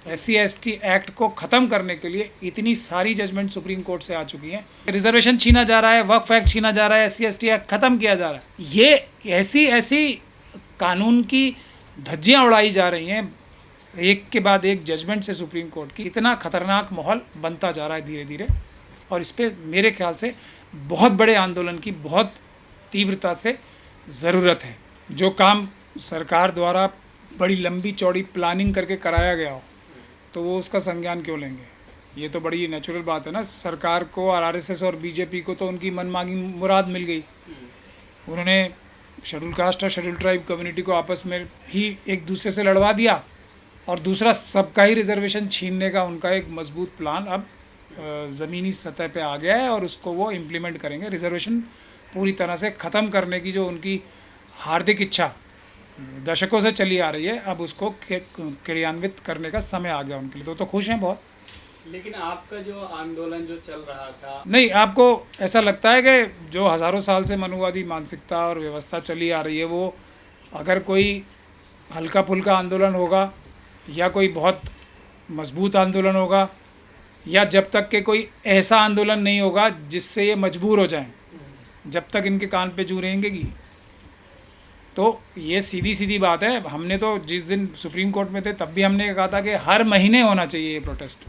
SC/ST act को ख़त्म करने के लिए इतनी सारी जजमेंट सुप्रीम कोर्ट से आ चुकी हैं। रिजर्वेशन छीना जा रहा है, वक्फ एक्ट छीना जा रहा है, SC/ST एक्ट ख़त्म किया जा रहा है। ये ऐसी कानून की धज्जियाँ उड़ाई जा रही हैं एक के बाद एक जजमेंट से सुप्रीम कोर्ट की। इतना ख़तरनाक माहौल बनता जा रहा है धीरे धीरे, और इस पर मेरे ख्याल से बहुत बड़े आंदोलन की बहुत तीव्रता से ज़रूरत है। जो काम सरकार द्वारा बड़ी लंबी चौड़ी प्लानिंग करके कराया गया हो तो वो उसका संज्ञान क्यों लेंगे? ये तो बड़ी नेचुरल बात है ना। सरकार को और RSS और BJP को तो उनकी मनमांगी मुराद मिल गई। उन्होंने शेड्यूल कास्ट और शेड्यूल ट्राइब कम्युनिटी को आपस में ही एक दूसरे से लड़वा दिया, और दूसरा सबका ही रिजर्वेशन छीनने का उनका एक मजबूत प्लान अब ज़मीनी सतह पे आ गया है, और उसको वो इम्प्लीमेंट करेंगे। रिजर्वेशन पूरी तरह से ख़त्म करने की जो उनकी हार्दिक इच्छा दशकों से चली आ रही है, अब उसको क्रियान्वित करने का समय आ गया उनके लिए। तो खुश हैं बहुत। लेकिन आपका जो आंदोलन जो चल रहा था, नहीं, आपको ऐसा लगता है कि जो हज़ारों साल से मनुवादी मानसिकता और व्यवस्था चली आ रही है, वो अगर कोई हल्का फुल्का आंदोलन होगा या कोई बहुत मजबूत आंदोलन होगा, या जब तक के कोई ऐसा आंदोलन नहीं होगा जिससे ये मजबूर हो जाएं, जब तक इनके कान पे जू रहेंगी। तो ये सीधी सीधी बात है। हमने तो जिस दिन सुप्रीम कोर्ट में थे तब भी हमने कहा था कि हर महीने होना चाहिए ये प्रोटेस्ट,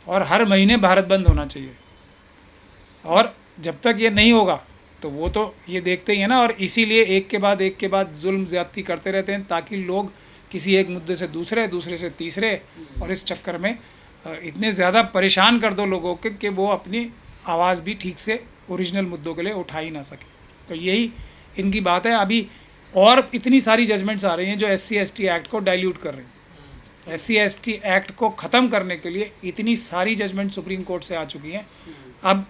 और हर महीने भारत बंद होना चाहिए। और जब तक ये नहीं होगा तो वो तो ये देखते ही है ना, और इसीलिए एक के बाद जुल्म ज़्यादती करते रहते हैं, ताकि लोग किसी एक मुद्दे से दूसरे से तीसरे, और इस चक्कर में इतने ज़्यादा परेशान कर दो लोगों के कि वो अपनी आवाज़ भी ठीक से ओरिजिनल मुद्दों के लिए उठा ही ना सके। तो यही इनकी बात है। अभी और इतनी सारी जजमेंट्स आ रही हैं जो SC/ST एक्ट को डाइल्यूट कर रही हैं। SC/ST एक्ट को ख़त्म करने के लिए इतनी सारी जजमेंट सुप्रीम कोर्ट से आ चुकी हैं अब।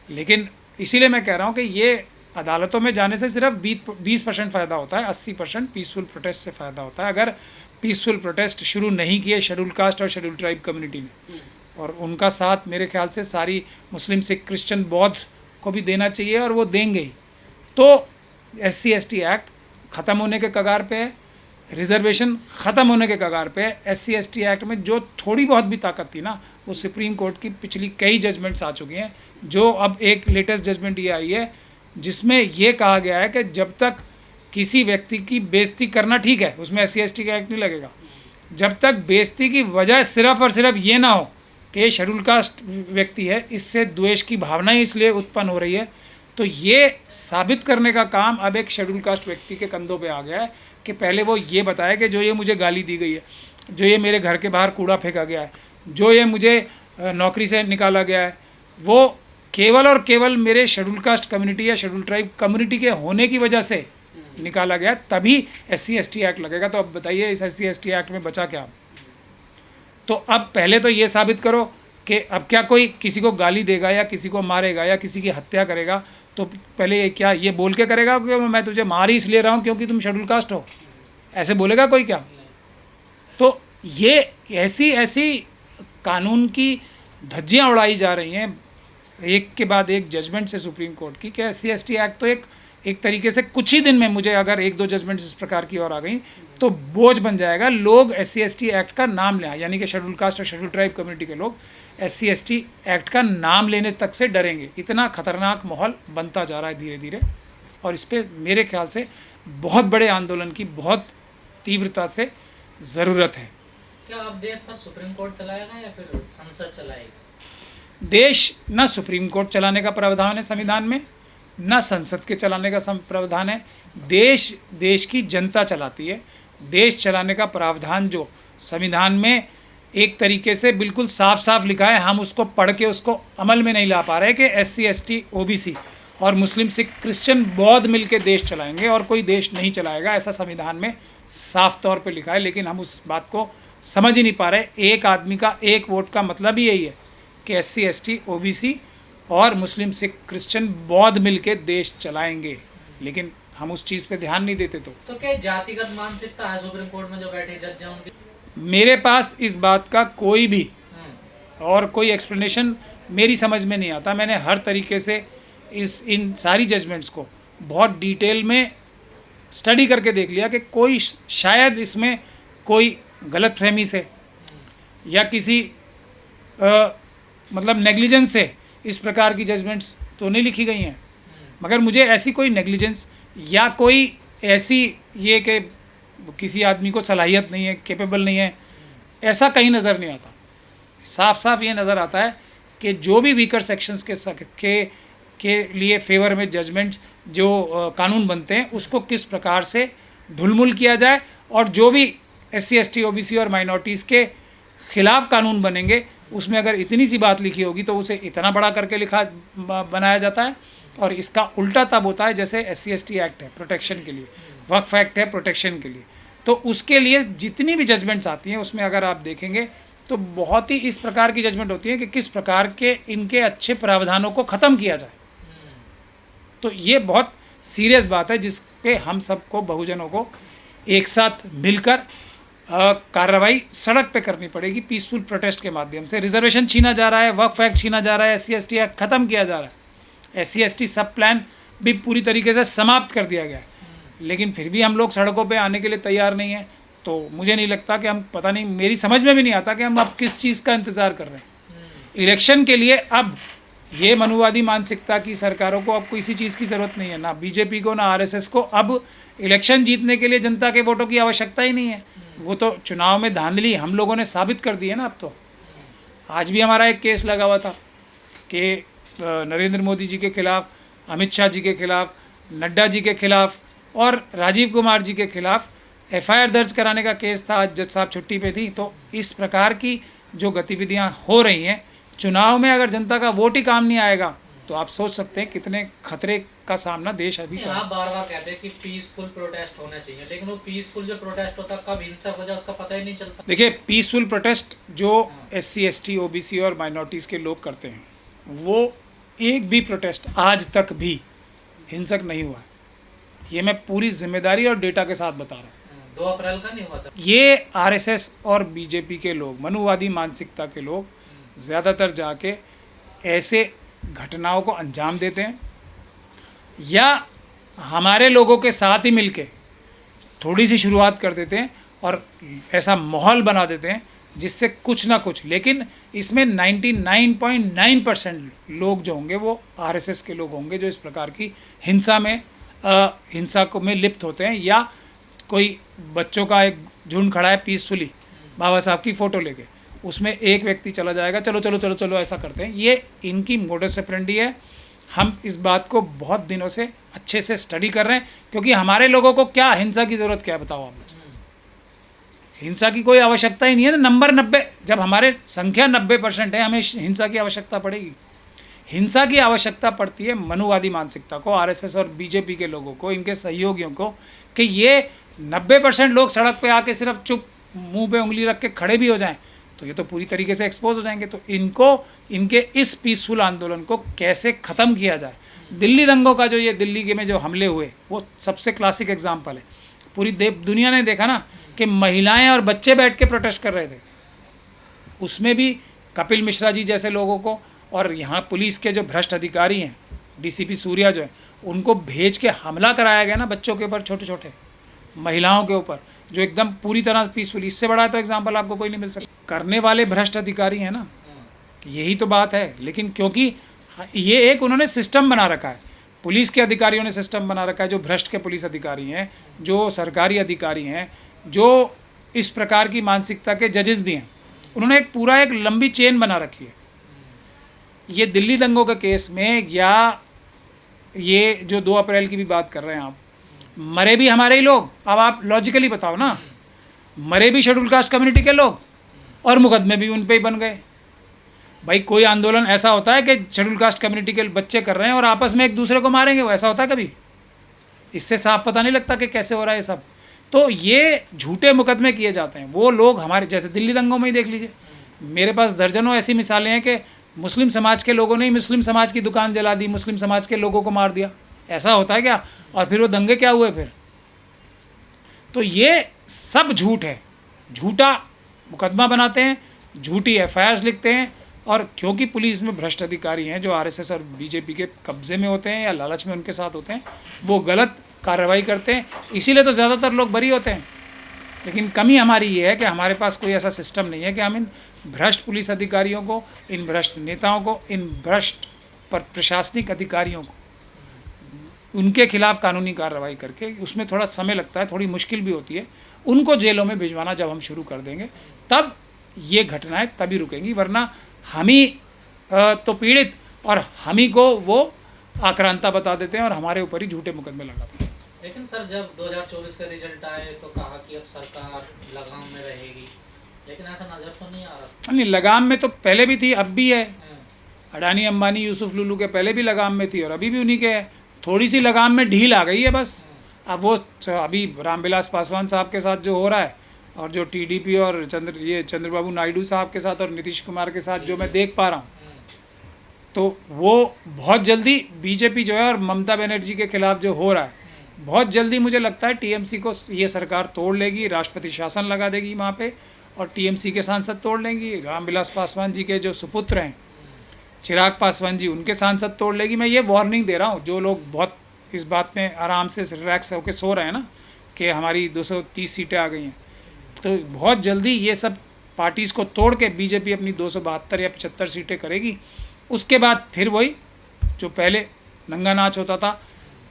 लेकिन इसीलिए मैं कह रहा हूँ कि ये अदालतों में जाने से सिर्फ 20% फ़ायदा होता है, 80% पीसफुल प्रोटेस्ट से फ़ायदा होता है। अगर पीसफुल प्रोटेस्ट शुरू नहीं किए शेड्यूल कास्ट और शेड्यूल ट्राइब कम्युनिटी ने, और उनका साथ मेरे ख्याल से सारी मुस्लिम, सिख, क्रिश्चियन, बौद्ध को भी देना चाहिए, और वो देंगे ही, तो SC/ST एक्ट ख़त्म होने के कगार पे है। रिजर्वेशन ख़त्म होने के कगार पे है। SC/ST एक्ट में जो थोड़ी बहुत भी ताकत थी ना, वो सुप्रीम कोर्ट की पिछली कई जजमेंट्स आ चुकी हैं। जो अब एक लेटेस्ट जजमेंट ये आई है जिसमें ये कहा गया है कि जब तक किसी व्यक्ति की बेइज्जती करना ठीक है, उसमें SC/ST का एक्ट नहीं लगेगा, जब तक बेइज्जती की वजह सिर्फ और सिर्फ ये ना हो कि शेड्यूल कास्ट व्यक्ति है, इससे द्वेष की भावना ही इसलिए उत्पन्न हो रही है, तो ये साबित करने का काम अब एक शेड्यूल कास्ट व्यक्ति के कंधों पे आ गया है कि पहले वो ये बताए कि जो ये मुझे गाली दी गई है, जो ये मेरे घर के बाहर कूड़ा फेंका गया है, जो ये मुझे नौकरी से निकाला गया है, वो केवल और केवल मेरे शेड्यूल कास्ट कम्युनिटी या शेड्यूल ट्राइब कम्युनिटी के होने की वजह से निकाला गया, तभी SC/ST एक्ट लगेगा। तो अब बताइए इस SC/ST एक्ट में बचा क्या? तो अब पहले तो ये साबित करो कि अब क्या कोई किसी को गाली देगा या किसी को मारेगा या किसी की हत्या करेगा तो पहले क्या ये बोल के करेगा कि मैं तुझे मार ही इसलिए रहा हूँ क्योंकि तुम शेड्यूल कास्ट हो? ऐसे बोलेगा कोई क्या? तो ये ऐसी कानून की धज्जियाँ उड़ाई जा रही हैं एक के बाद एक जजमेंट से सुप्रीम कोर्ट की कि SC/ST एक्ट तो एक तरीके से कुछ ही दिन में, मुझे अगर 1-2 जजमेंट इस प्रकार की और आ गई तो बोझ बन जाएगा। लोग SC/ST एक्ट का नाम लें, यानी कि शेड्यूल कास्ट और शेड्यूल ट्राइब कम्युनिटी के लोग SC/ST एक्ट का नाम लेने तक से डरेंगे। इतना ख़तरनाक माहौल बनता जा रहा है धीरे धीरे, और इस पर मेरे ख्याल से बहुत बड़े आंदोलन की बहुत तीव्रता से ज़रूरत है। क्या अब देश सर सुप्रीम कोर्ट चलाएगा या फिर संसद चलाएगा? देश न सुप्रीम कोर्ट चलाने का प्रावधान है संविधान में, न संसद के चलाने का प्रावधान है। देश की जनता चलाती है। देश चलाने का प्रावधान जो संविधान में एक तरीके से बिल्कुल साफ साफ लिखा है, हम उसको पढ़ के उसको अमल में नहीं ला पा रहे कि SC/ST OBC और मुस्लिम, सिख, क्रिश्चियन, बौद्ध मिलके देश चलाएंगे और कोई देश नहीं चलाएगा, ऐसा संविधान में साफ तौर पे लिखा है। लेकिन हम उस बात को समझ ही नहीं पा रहे। एक आदमी का एक वोट का मतलब ही यही है कि SC/ST OBC और मुस्लिम, सिख, क्रिश्चियन, बौद्ध मिलके देश चलाएंगे, लेकिन हम उस चीज़ पे ध्यान नहीं देते। तो क्या जातिगत मानसिकता है सुप्रीम कोर्ट में जो बैठे जज हैं उनकी? मेरे पास इस बात का कोई भी और कोई एक्सप्लेनेशन मेरी समझ में नहीं आता। मैंने हर तरीके से इन सारी जजमेंट्स को बहुत डिटेल में स्टडी करके देख लिया कि कोई शायद इसमें कोई गलतफहमी से या किसी मतलब नेग्लिजेंस से इस प्रकार की जजमेंट्स तो नहीं लिखी गई हैं, मगर मुझे ऐसी कोई नेग्लिजेंस या कोई ऐसी ये कि किसी आदमी को सलाहियत नहीं है, कैपेबल नहीं है, ऐसा कहीं नज़र नहीं आता। साफ साफ ये नज़र आता है कि जो भी वीकर सेक्शंस के लिए फेवर में जजमेंट जो कानून बनते हैं उसको किस प्रकार से ढुलमुल किया जाए, और जो भी SC ST OBC और माइनॉरिटीज़ के ख़िलाफ़ कानून बनेंगे उसमें अगर इतनी सी बात लिखी होगी तो उसे इतना बड़ा करके बनाया जाता है। और इसका उल्टा तब होता है जैसे SC ST एक्ट है प्रोटेक्शन के लिए, वक्फ एक्ट है प्रोटेक्शन के लिए, तो उसके लिए जितनी भी जजमेंट्स आती हैं उसमें अगर आप देखेंगे तो बहुत ही इस प्रकार की जजमेंट होती है कि किस प्रकार के इनके अच्छे प्रावधानों को ख़त्म किया जाए। तो ये बहुत सीरियस बात है जिस पे हम सबको बहुजनों को एक साथ मिलकर कार्रवाई सड़क पे करनी पड़ेगी, पीसफुल प्रोटेस्ट के माध्यम से। रिजर्वेशन छीना जा रहा है, वक्फ एक्ट छीना जा रहा है, SC ST एक्ट ख़त्म किया जा रहा है, SC ST सब प्लान भी पूरी तरीके से समाप्त कर दिया गया है, लेकिन फिर भी हम लोग सड़कों पे आने के लिए तैयार नहीं हैं। तो मुझे नहीं लगता कि हम, पता नहीं, मेरी समझ में भी नहीं आता कि हम अब किस चीज़ का इंतज़ार कर रहे हैं। इलेक्शन के लिए अब ये मनुवादी मानसिकता की सरकारों को अब किसी चीज़ की ज़रूरत नहीं है, ना BJP को ना RSS को। अब इलेक्शन जीतने के लिए जनता के वोटों की आवश्यकता ही नहीं है, वो तो चुनाव में धांधली हम लोगों ने साबित कर दी है ना। अब तो आज भी हमारा एक केस लगा हुआ था कि नरेंद्र मोदी जी के खिलाफ़, अमित शाह जी के खिलाफ़, नड्डा जी के खिलाफ़ और राजीव कुमार जी के खिलाफ़ FIR दर्ज कराने का केस था। आज जज साहब छुट्टी पे थी। तो इस प्रकार की जो गतिविधियां हो रही हैं, चुनाव में अगर जनता का वोट ही काम नहीं आएगा तो आप सोच सकते हैं कितने खतरे का सामना देश अभी कर रहा है। आप बार बार कहते हैं कि पीसफुल प्रोटेस्ट होना चाहिए, लेकिन वो पीसफुल जो प्रोटेस्ट होता है कब हिंसक हो जाए उसका पता ही नहीं चलता। देखिए, पीसफुल प्रोटेस्ट जो SC ST OBC और माइनॉरिटीज़ के लोग करते हैं, वो एक भी प्रोटेस्ट आज तक भी हिंसक नहीं हुआ है। ये मैं पूरी जिम्मेदारी और डेटा के साथ बता रहा हूँ। 2 अप्रैल का नहीं हुआ सर। ये RSS और BJP के लोग, मनुवादी मानसिकता के लोग ज़्यादातर जाके ऐसे घटनाओं को अंजाम देते हैं या हमारे लोगों के साथ ही मिलके थोड़ी सी शुरुआत कर देते हैं और ऐसा माहौल बना देते हैं जिससे कुछ ना कुछ, लेकिन इसमें 99.9% लोग जो होंगे वो RSS के लोग होंगे जो इस प्रकार की हिंसा में लिप्त होते हैं। या कोई बच्चों का एक झुंड खड़ा है पीसफुली बाबा साहब की फ़ोटो लेके, उसमें एक व्यक्ति चला जाएगा, चलो चलो चलो चलो ऐसा करते हैं। ये इनकी मोडस ऑपरेंडी है। हम इस बात को बहुत दिनों से अच्छे से स्टडी कर रहे हैं, क्योंकि हमारे लोगों को क्या हिंसा की ज़रूरत क्या है, बताओ आप मुझे। हिंसा की कोई आवश्यकता ही नहीं है ना। नंबर 90, जब हमारे संख्या 90% है, हमें हिंसा की आवश्यकता पड़ेगी। हिंसा की आवश्यकता पड़ती है मनुवादी मानसिकता को, RSS और BJP के लोगों को, इनके सहयोगियों को, कि ये 90% लोग सड़क पे आके सिर्फ चुप मुंह पे उंगली रख के खड़े भी हो जाएं तो ये तो पूरी तरीके से एक्सपोज हो जाएंगे। तो इनको, इनके इस पीसफुल आंदोलन को कैसे ख़त्म किया जाए। दिल्ली दंगों का जो ये दिल्ली के में जो हमले हुए वो सबसे क्लासिक एग्जाम्पल है। पूरी दुनिया ने देखा ना कि महिलाएं और बच्चे बैठ के प्रोटेस्ट कर रहे थे, उसमें भी कपिल मिश्रा जी जैसे लोगों को, और यहाँ पुलिस के जो भ्रष्ट अधिकारी हैं, DCP सूर्या जो है, उनको भेज के हमला कराया गया ना बच्चों के ऊपर, छोटे छोटे महिलाओं के ऊपर, जो एकदम पूरी तरह पीसफुल। इससे बड़ा तो एग्जाम्पल आपको कोई नहीं मिल सकता। करने वाले भ्रष्ट अधिकारी हैं ना, यही तो बात है। लेकिन क्योंकि ये एक उन्होंने सिस्टम बना रखा है, पुलिस के अधिकारियों ने सिस्टम बना रखा है, जो भ्रष्ट के पुलिस अधिकारी हैं, जो सरकारी अधिकारी हैं, जो इस प्रकार की मानसिकता के जजेस भी हैं, उन्होंने एक लंबी चेन बना रखी है। ये दिल्ली दंगों के केस में, या ये जो 2 अप्रैल की भी बात कर रहे हैं आप, मरे भी हमारे ही लोग। अब आप लॉजिकली बताओ ना, मरे भी शेड्यूल कास्ट कम्युनिटी के लोग और मुकदमे भी उन पे ही बन गए। भाई कोई आंदोलन ऐसा होता है कि शेड्यूल कास्ट कम्युनिटी के बच्चे कर रहे हैं और आपस में एक दूसरे को मारेंगे, वो ऐसा होता है कभी? इससे साफ पता नहीं लगता कि कैसे हो रहा है ये सब। तो ये झूठे मुकदमे किए जाते हैं। वो लोग हमारे, जैसे दिल्ली दंगों में ही देख लीजिए, मेरे पास दर्जनों ऐसी मिसालें हैं कि मुस्लिम समाज के लोगों ने ही मुस्लिम समाज की दुकान जला दी, मुस्लिम समाज के लोगों को मार दिया। ऐसा होता है क्या? और फिर वो दंगे क्या हुए फिर? तो ये सब झूठ है। झूठा मुकदमा बनाते हैं, झूठी FIRs लिखते हैं, और क्योंकि पुलिस में भ्रष्ट अधिकारी हैं जो RSS और BJP के कब्जे में होते हैं या लालच में उनके साथ होते हैं, वो गलत कार्रवाई करते हैं, इसीलिए तो ज़्यादातर लोग बरी होते हैं। लेकिन कमी हमारी ये है कि हमारे पास कोई ऐसा सिस्टम नहीं है कि हम इन भ्रष्ट पुलिस अधिकारियों को, इन भ्रष्ट नेताओं को, इन भ्रष्ट प्रशासनिक अधिकारियों को, उनके खिलाफ कानूनी कार्रवाई करके, उसमें थोड़ा समय लगता है, थोड़ी मुश्किल भी होती है, उनको जेलों में भिजवाना जब हम शुरू कर देंगे तब ये घटनाएं तभी रुकेंगी, वरना हम ही तो पीड़ित और हम ही को वो आक्रांता बता देते हैं और हमारे ऊपर ही झूठे मुकदमे लगाते हैं। लेकिन सर जब 2024 का रिजल्ट आए तो कहा कि अब सरकार लगाम में रहेगी, लेकिन ऐसा नज़र तो नहीं आ रहा। नहीं, लगाम में तो पहले भी थी, अब भी है। अडानी अंबानी यूसुफ लुल्लू के पहले भी लगाम में थी और अभी भी उन्हीं के है। थोड़ी सी लगाम में ढील आ गई है बस। अब वो अभी रामविलास पासवान साहब के साथ जो हो रहा है और जो टीडीपी और चंद्रबाबू नायडू साहब के साथ और नीतीश कुमार के साथ जो मैं देख पा रहा हूँ, तो वो बहुत जल्दी बीजेपी जो है और ममता बनर्जी के खिलाफ जो हो रहा है, बहुत जल्दी मुझे लगता है टीएमसी को ये सरकार तोड़ लेगी, राष्ट्रपति शासन लगा देगी वहाँ पे और टीएमसी के सांसद तोड़ लेंगी। रामविलास पासवान जी के जो सुपुत्र हैं चिराग पासवान जी, उनके सांसद तोड़ लेगी। मैं ये वार्निंग दे रहा हूँ, जो लोग बहुत इस बात में आराम से रिलैक्स होकर सो रहे हैं ना कि हमारी 230 सीटें आ गई हैं, तो बहुत जल्दी ये सब पार्टीज़ को तोड़ के बीजेपी अपनी 272 या 75 सीटें करेगी। उसके बाद फिर वही जो पहले नंगा नाच होता था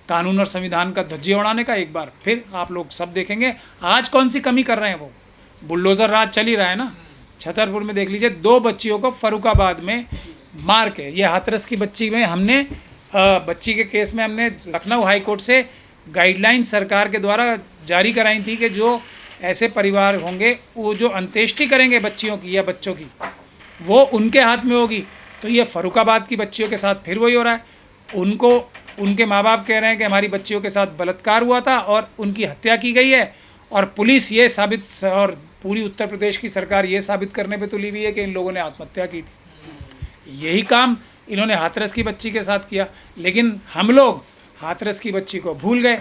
कानून और संविधान का धज्जियां उड़ाने का, एक बार फिर आप लोग सब देखेंगे। आज कौन सी कमी कर रहे हैं वो, बुलडोज़र राज चल ही रहा है ना। छतरपुर में देख लीजिए, 2 बच्चियों को फर्रुखाबाद में मार के, ये हाथरस की बच्ची में हमने बच्ची के केस में हमने लखनऊ हाई कोर्ट से गाइडलाइन सरकार के द्वारा जारी कराई थी कि जो ऐसे परिवार होंगे वो जो अंत्येष्टि करेंगे बच्चियों की या बच्चों की, वो उनके हाथ में होगी। तो ये फर्रुखाबाद की बच्चियों के साथ फिर वही हो रहा है। उनको उनके माँ बाप कह रहे हैं कि हमारी बच्चियों के साथ बलात्कार हुआ था और उनकी हत्या की गई है, और पुलिस ये साबित और पूरी उत्तर प्रदेश की सरकार ये साबित करने पे तुली हुई है कि इन लोगों ने आत्महत्या की थी। यही काम इन्होंने हाथरस की बच्ची के साथ किया। लेकिन हम लोग हाथरस की बच्ची को भूल गए,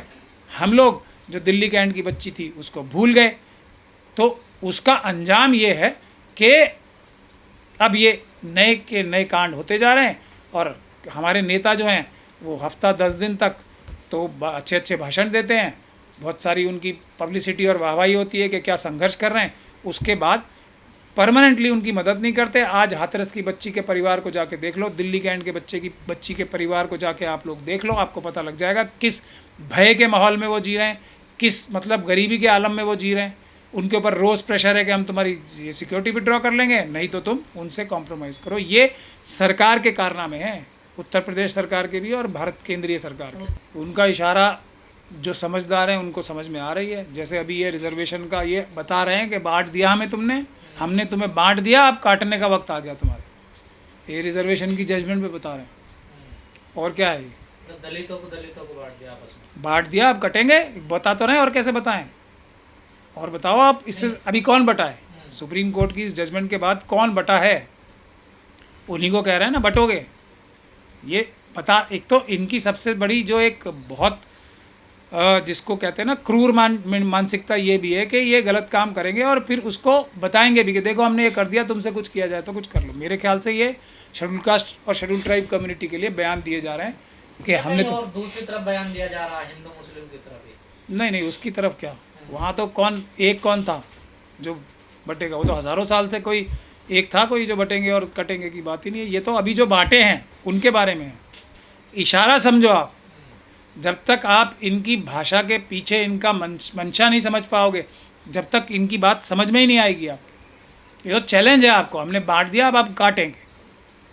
हम लोग जो दिल्ली कैंट की बच्ची थी उसको भूल गए। तो उसका अंजाम ये है कि अब ये नए के नए कांड होते जा रहे हैं और हमारे नेता जो हैं वो हफ्ता 10 दिन तक तो अच्छे अच्छे भाषण देते हैं, बहुत सारी उनकी पब्लिसिटी और वाहवाही होती है कि क्या संघर्ष कर रहे हैं, उसके बाद परमानेंटली उनकी मदद नहीं करते। आज हाथरस की बच्ची के परिवार को जाके देख लो, दिल्ली कैंट के बच्ची के परिवार को जाके आप लोग देख लो, आपको पता लग जाएगा किस भय के माहौल में वो जी रहे हैं, किस मतलब गरीबी के आलम में वो जी रहे हैं। उनके ऊपर रोज़ प्रेशर है कि हम तुम्हारी ये सिक्योरिटी विड्रॉ कर लेंगे, नहीं तो तुम उनसे कॉम्प्रोमाइज़ करो। ये सरकार के कारनामे हैं, उत्तर प्रदेश सरकार के भी और भारत केंद्रीय सरकार के। उनका इशारा जो समझदार हैं उनको समझ में आ रही है। जैसे अभी ये रिजर्वेशन का ये बता रहे हैं कि बांट दिया हमें तुमने, हमने तुम्हें बांट दिया, अब काटने का वक्त आ गया तुम्हारे। ये रिजर्वेशन की जजमेंट पे बता रहे हैं। और क्या है, तो दलितों को बांट दिया आपस में, बांट दिया, अब कटेंगे। बता तो रहे हैं, और कैसे बताएं, और बताओ आप इससे अभी कौन बटा है? सुप्रीम कोर्ट की इस जजमेंट के बाद कौन बटा है? उन्हीं को कह रहे हैं ना बटोगे। ये पता, एक तो इनकी सबसे बड़ी जो एक बहुत जिसको कहते हैं ना क्रूर मानसिकता ये भी है कि ये गलत काम करेंगे और फिर उसको बताएंगे भी कि देखो हमने ये कर दिया, तुमसे कुछ किया जाए तो कुछ कर लो। मेरे ख्याल से ये शेड्यूल कास्ट और शेड्यूल ट्राइब कम्युनिटी के लिए बयान दिए जा रहे हैं कि हमने तो, और दूसरी तरफ बयान दिया जा रहा है हिंदू मुस्लिम की तरफ ही। नहीं उसकी तरफ क्या, वहाँ तो कौन था जो बटेगा? वो तो हज़ारों साल से कोई एक था कोई जो बटेंगे और कटेंगे की बात ही नहीं है। ये तो अभी जो बांटे हैं उनके बारे में है। इशारा समझो आप, जब तक आप इनकी भाषा के पीछे इनका मंशा नहीं समझ पाओगे, जब तक इनकी बात समझ में ही नहीं आएगी आपको। ये तो चैलेंज है आपको, हमने बांट दिया, अब आप काटेंगे।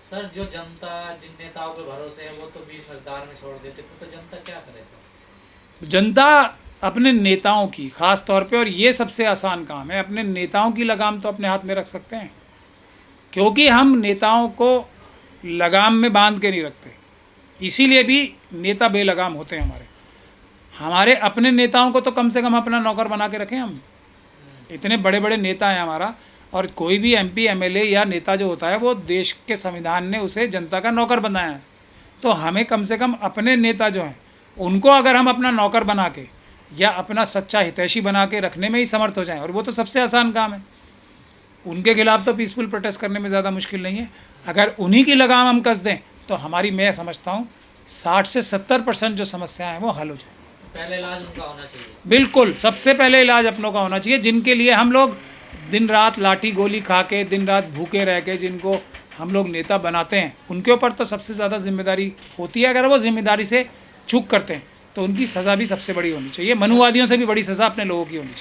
सर जो जनता जिन नेताओं के भरोसे है वो तो बीच मझधार में छोड़ देते, तो जनता क्या करे सर? जनता अपने नेताओं की ख़ास तौर पे, और ये सबसे आसान काम है, अपने नेताओं की लगाम तो अपने हाथ में रख सकते हैं, क्योंकि हम नेताओं को लगाम में बांध के नहीं रखते। इसीलिए भी नेता बेलगाम होते हैं हमारे अपने नेताओं को तो कम से कम अपना नौकर बना के रखें हम। इतने बड़े बड़े नेता हैं हमारा, और कोई भी एमपी एमएलए या नेता जो होता है वो देश के संविधान ने उसे जनता का नौकर बनाया है। तो हमें कम से कम अपने नेता जो हैं उनको अगर हम अपना नौकर बना के या अपना सच्चा हितैषी बना के रखने में ही समर्थ हो जाएं, और वो तो सबसे आसान काम है। उनके खिलाफ तो पीसफुल प्रोटेस्ट करने में ज़्यादा मुश्किल नहीं है। अगर उन्हीं की लगाम हम कस दें तो हमारी, मैं समझता हूँ 60 से 70% जो समस्याएं हैं वो हल हो जाए। पहले इलाज उनका होना चाहिए। बिल्कुल, सबसे पहले इलाज अपनों का होना चाहिए। जिनके लिए हम लोग दिन रात लाठी गोली खा के, दिन रात भूखे रह के जिनको हम लोग नेता बनाते हैं, उनके ऊपर तो सबसे ज़्यादा जिम्मेदारी होती है। अगर वो जिम्मेदारी से चूक करते हैं तो उनकी सज़ा भी सबसे बड़ी होनी चाहिए। मनुवादियों से भी बड़ी सज़ा अपने लोगों की होनी चाहिए।